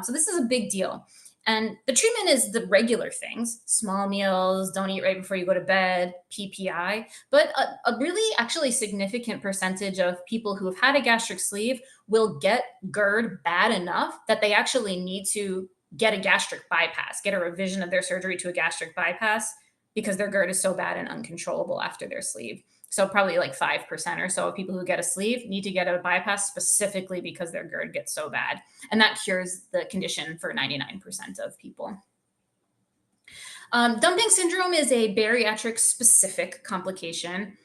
So this is a big deal. And the treatment is the regular things: small meals, don't eat right before you go to bed, PPI. But a really actually significant percentage of people who have had a gastric sleeve will get GERD bad enough that they actually need to get a gastric bypass, get a revision of their surgery to a gastric bypass, because their GERD is so bad and uncontrollable after their sleeve. So probably like 5% or so of people who get a sleeve need to get a bypass specifically because their GERD gets so bad. And that cures the condition for 99% of people. Dumping syndrome is a bariatric specific complication,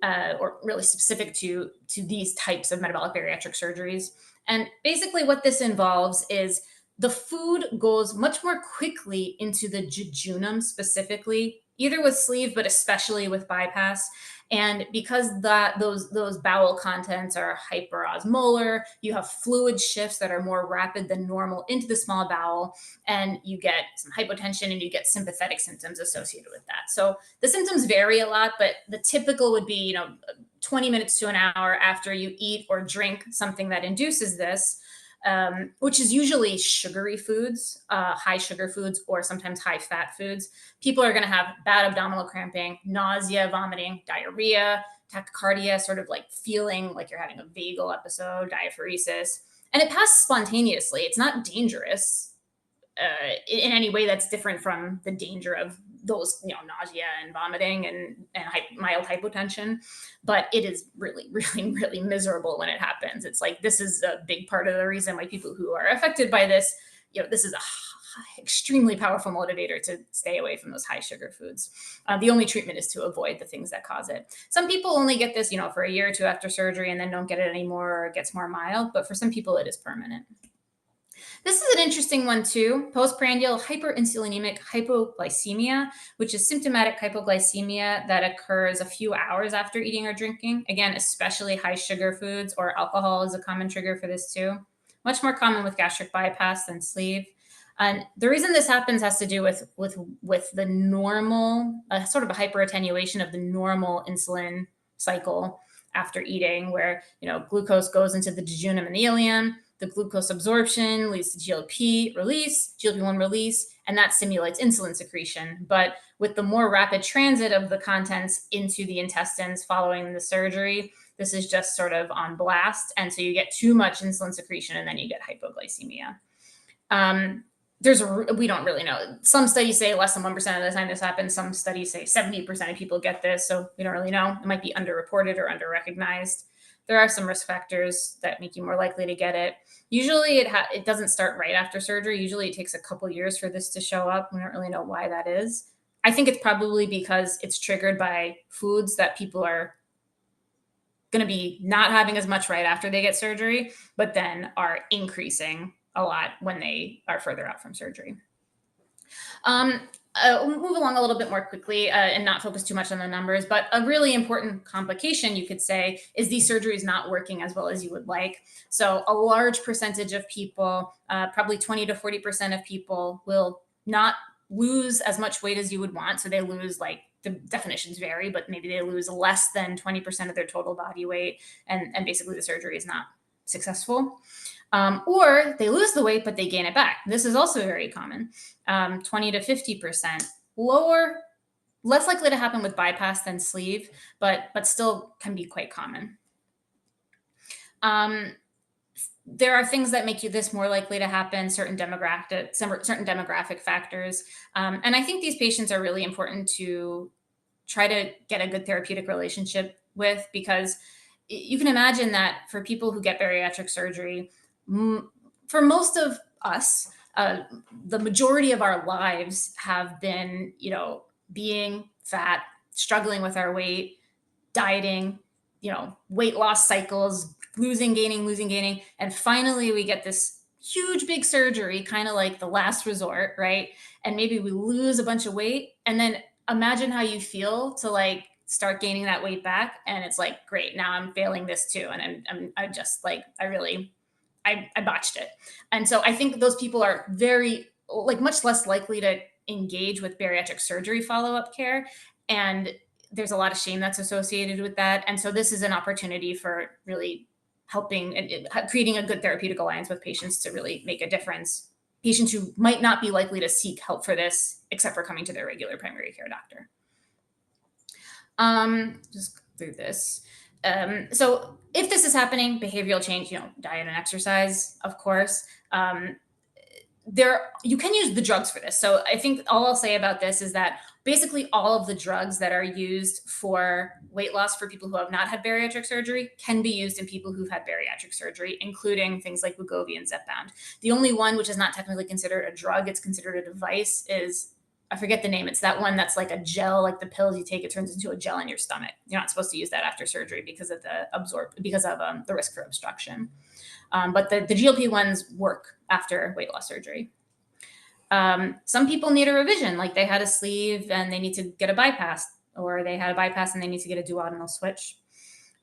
or really specific to these types of metabolic bariatric surgeries. And basically what this involves is the food goes much more quickly into the jejunum specifically, either with sleeve, but especially with bypass. And because those bowel contents are hyperosmolar, you have fluid shifts that are more rapid than normal into the small bowel, and you get some hypotension and you get sympathetic symptoms associated with that. So the symptoms vary a lot, but the typical would be, 20 minutes to an hour after you eat or drink something that induces this, which is usually sugary foods, high sugar foods, or sometimes high fat foods. People are going to have bad abdominal cramping, nausea, vomiting, diarrhea, tachycardia, sort of like feeling like you're having a vagal episode, diaphoresis, and it passes spontaneously. It's not dangerous in any way that's different from the danger of those, nausea and vomiting and mild hypotension, but it is really, really, really miserable when it happens. It's like, this is a big part of the reason why people who are affected by this, this is a extremely powerful motivator to stay away from those high sugar foods. The only treatment is to avoid the things that cause it. Some people only get this, for a year or two after surgery and then don't get it anymore, or it gets more mild, but for some people it is permanent. This is an interesting one too: postprandial hyperinsulinemic hypoglycemia, which is symptomatic hypoglycemia that occurs a few hours after eating or drinking. Again, especially high sugar foods or alcohol is a common trigger for this too. Much more common with gastric bypass than sleeve. And the reason this happens has to do with the normal, sort of a hyperattenuation of the normal insulin cycle after eating, where glucose goes into the jejunum and the ileum. The glucose absorption leads to GLP-1 release, and that stimulates insulin secretion. But with the more rapid transit of the contents into the intestines following the surgery, this is just sort of on blast. And so you get too much insulin secretion, and then you get hypoglycemia. We don't really know. Some studies say less than 1% of the time this happens. Some studies say 70% of people get this. So we don't really know. It might be underreported or underrecognized. There are some risk factors that make you more likely to get it. Usually it doesn't start right after surgery. Usually it takes a couple years for this to show up. We don't really know why that is. I think it's probably because it's triggered by foods that people are going to be not having as much right after they get surgery, but then are increasing a lot when they are further out from surgery. We'll move along a little bit more quickly and not focus too much on the numbers, but a really important complication, you could say, is these surgeries not working as well as you would like. So a large percentage of people, probably 20 to 40% of people, will not lose as much weight as you would want. So they lose, like, the definitions vary, but maybe they lose less than 20% of their total body weight, and basically the surgery is not successful. Or they lose the weight, but they gain it back. This is also very common, 20 to 50%. Less likely to happen with bypass than sleeve, but still can be quite common. there are things that make you this more likely to happen, certain demographic factors. And I think these patients are really important to try to get a good therapeutic relationship with, because you can imagine that for people who get bariatric surgery, for most of us, the majority of our lives have been, being fat, struggling with our weight, dieting, weight loss cycles, losing, gaining. And finally, we get this huge, big surgery, kind of like the last resort, right? And maybe we lose a bunch of weight. And then imagine how you feel to like start gaining that weight back. And it's like, great, now I'm failing this too. And I just like, I botched it. And so I think those people are much less likely to engage with bariatric surgery follow-up care. And there's a lot of shame that's associated with that. And so this is an opportunity for really helping and creating a good therapeutic alliance with patients to really make a difference. Patients who might not be likely to seek help for this, except for coming to their regular primary care doctor. Just through this. So if this is happening, behavioral change, diet and exercise, of course. You can use the drugs for this. So I think all I'll say about this is that basically all of the drugs that are used for weight loss for people who have not had bariatric surgery can be used in people who've had bariatric surgery, including things like Wegovy and Zepbound. The only one which is not technically considered a drug, it's considered a device, is, I forget the name. It's that one that's like a gel, like the pills you take, it turns into a gel in your stomach. You're not supposed to use that after surgery because of the risk for obstruction. But the GLP-1s work after weight loss surgery. Some people need a revision, like they had a sleeve and they need to get a bypass, or they had a bypass and they need to get a duodenal switch.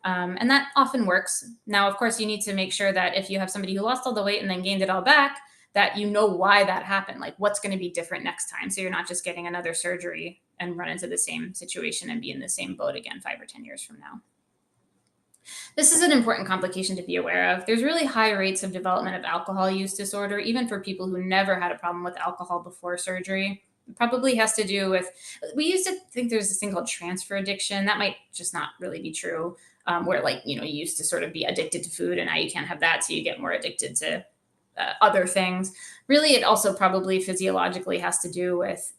And that often works. Now, of course, you need to make sure that if you have somebody who lost all the weight and then gained it all back, that you know why that happened, like what's going to be different next time. So you're not just getting another surgery and run into the same situation and be in the same boat again 5 or 10 years from now. This is an important complication to be aware of. There's really high rates of development of alcohol use disorder, even for people who never had a problem with alcohol before surgery. It probably has to do with, we used to think there's this thing called transfer addiction. That might just not really be true, where you used to sort of be addicted to food and now you can't have that, so you get more addicted to other things. Really, it also probably physiologically has to do with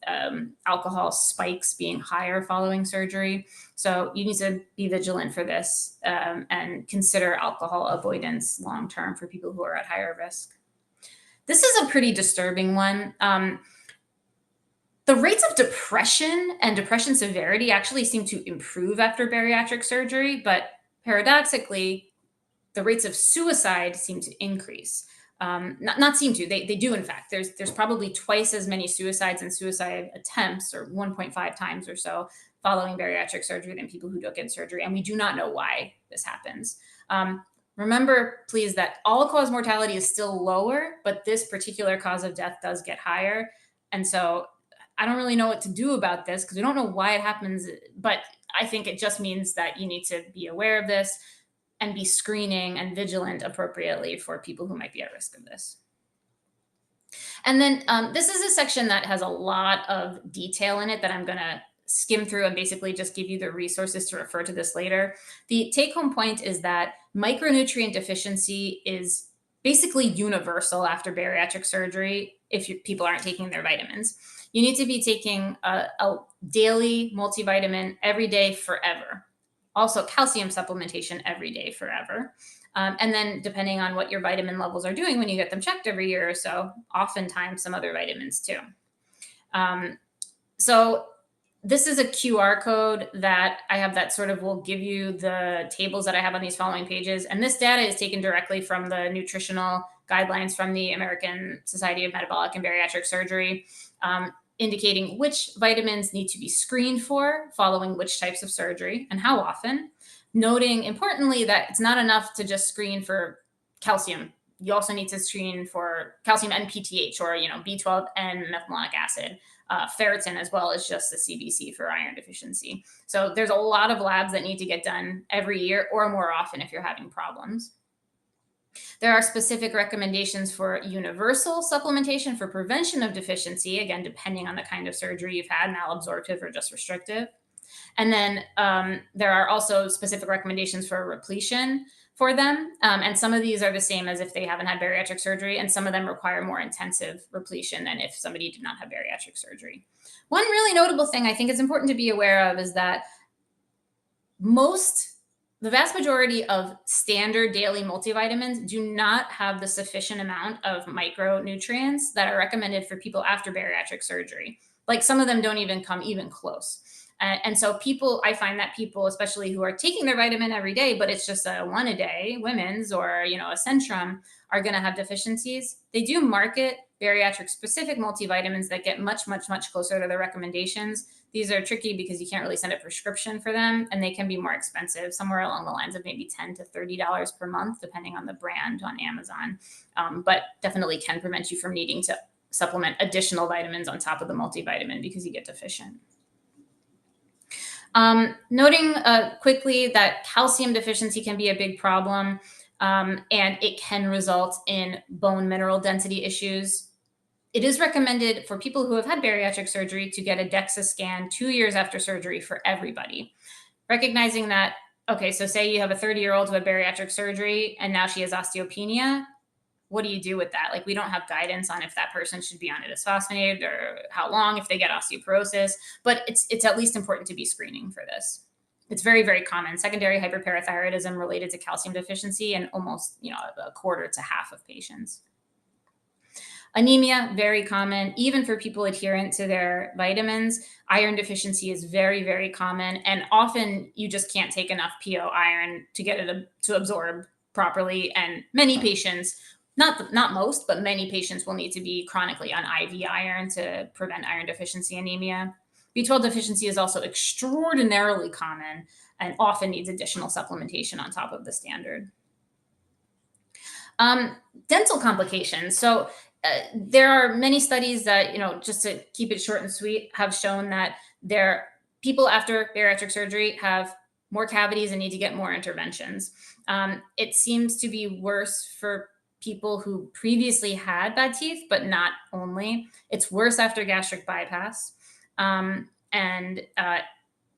alcohol spikes being higher following surgery. So you need to be vigilant for this and consider alcohol avoidance long-term for people who are at higher risk. This is a pretty disturbing one. The rates of depression and depression severity actually seem to improve after bariatric surgery, but paradoxically, the rates of suicide seem to increase. Not seem to, they do in fact. There's probably twice as many suicides and suicide attempts, or 1.5 times or so, following bariatric surgery than people who don't get surgery. And we do not know why this happens. Remember, please, that all-cause mortality is still lower, but this particular cause of death does get higher. And so I don't really know what to do about this because we don't know why it happens, but I think it just means that you need to be aware of this and be screening and vigilant appropriately for people who might be at risk of this. And then this is a section that has a lot of detail in it that I'm going to skim through and basically just give you the resources to refer to this later. The take-home point is that micronutrient deficiency is basically universal after bariatric surgery if people aren't taking their vitamins. You need to be taking a daily multivitamin every day forever. Also, calcium supplementation every day forever. And then depending on what your vitamin levels are doing when you get them checked every year or so, oftentimes some other vitamins too. So this is a QR code that I have that sort of will give you the tables that I have on these following pages. And this data is taken directly from the nutritional guidelines from the American Society of Metabolic and Bariatric Surgery, indicating which vitamins need to be screened for following which types of surgery and how often, noting importantly that it's not enough to just screen for calcium. You also need to screen for calcium and PTH, or B12 and methylmalonic acid, ferritin, as well as just the CBC for iron deficiency. So there's a lot of labs that need to get done every year or more often if you're having problems. There are specific recommendations for universal supplementation for prevention of deficiency, again, depending on the kind of surgery you've had, malabsorptive or just restrictive. And then there are also specific recommendations for repletion for them. And some of these are the same as if they haven't had bariatric surgery, and some of them require more intensive repletion than if somebody did not have bariatric surgery. One really notable thing I think is important to be aware of is that the vast majority of standard daily multivitamins do not have the sufficient amount of micronutrients that are recommended for people after bariatric surgery. Like some of them don't even come even close. And so I find that people, especially who are taking their vitamin every day, but it's just a one a day, women's or, a Centrum, are going to have deficiencies. They do market bariatric specific multivitamins that get much, much, much closer to the recommendations. These are tricky because you can't really send a prescription for them, and they can be more expensive, somewhere along the lines of maybe $10 to $30 per month, depending on the brand on Amazon, but definitely can prevent you from needing to supplement additional vitamins on top of the multivitamin because you get deficient. Noting quickly that calcium deficiency can be a big problem, and it can result in bone mineral density issues. It is recommended for people who have had bariatric surgery to get a DEXA scan 2 years after surgery for everybody. Recognizing that, okay, so say you have a 30-year-old who had bariatric surgery and now she has osteopenia. What do you do with that? Like, we don't have guidance on if that person should be on a bisphosphonate or how long if they get osteoporosis, but it's at least important to be screening for this. It's very, very common. Secondary hyperparathyroidism related to calcium deficiency in almost, a quarter to half of patients. Anemia, very common, even for people adherent to their vitamins. Iron deficiency is very, very common. And often you just can't take enough PO iron to get it to absorb properly. And many patients, not most, but many patients will need to be chronically on IV iron to prevent iron deficiency anemia. B12 deficiency is also extraordinarily common and often needs additional supplementation on top of the standard. Dental complications. So there are many studies that, just to keep it short and sweet, have shown that people after bariatric surgery have more cavities and need to get more interventions. It seems to be worse for people who previously had bad teeth, but not only. It's worse after gastric bypass. And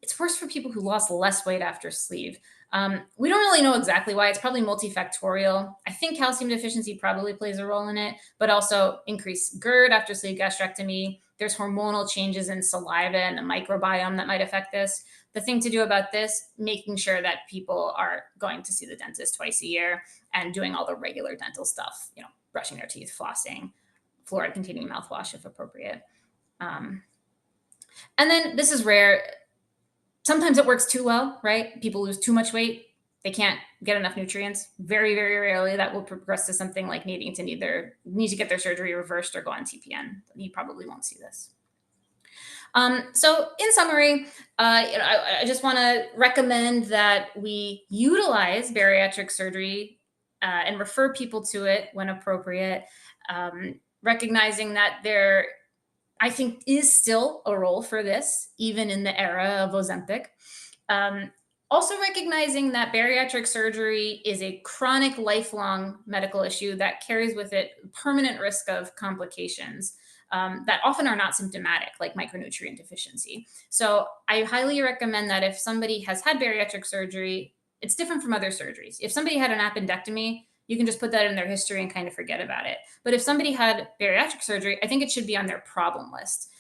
it's worse for people who lost less weight after sleeve. We don't really know exactly why. It's probably multifactorial. I think calcium deficiency probably plays a role in it, but also increased GERD after sleeve gastrectomy. There's hormonal changes in saliva and the microbiome that might affect this. The thing to do about this, making sure that people are going to see the dentist twice a year and doing all the regular dental stuff, brushing their teeth, flossing, fluoride-containing mouthwash if appropriate. And then this is rare. Sometimes it works too well, right? People lose too much weight. They can't get enough nutrients. Very, very rarely that will progress to something like needing to get their surgery reversed or go on TPN. You probably won't see this. So in summary, I just want to recommend that we utilize bariatric surgery and refer people to it when appropriate, recognizing that I think is still a role for this, even in the era of Ozempic. Also recognizing that bariatric surgery is a chronic, lifelong medical issue that carries with it permanent risk of complications that often are not symptomatic, like micronutrient deficiency. So I highly recommend that if somebody has had bariatric surgery, it's different from other surgeries. If somebody had an appendectomy, you can just put that in their history and kind of forget about it. But if somebody had bariatric surgery, I think it should be on their problem list,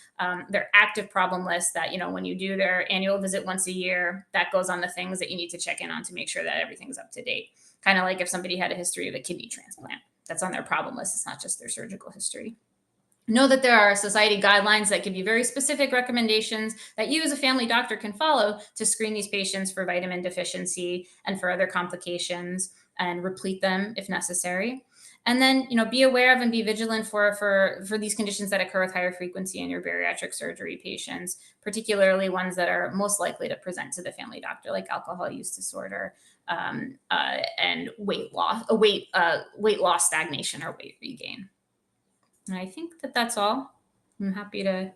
their active problem list that, when you do their annual visit once a year, that goes on the things that you need to check in on to make sure that everything's up to date. Kind of like if somebody had a history of a kidney transplant, that's on their problem list. It's not just their surgical history. Know that there are society guidelines that give you very specific recommendations that you as a family doctor can follow to screen these patients for vitamin deficiency and for other complications and replete them if necessary. And then, be aware of and be vigilant for these conditions that occur with higher frequency in your bariatric surgery patients, particularly ones that are most likely to present to the family doctor, like alcohol use disorder and weight loss stagnation or weight regain. And I think that's all. I'm happy to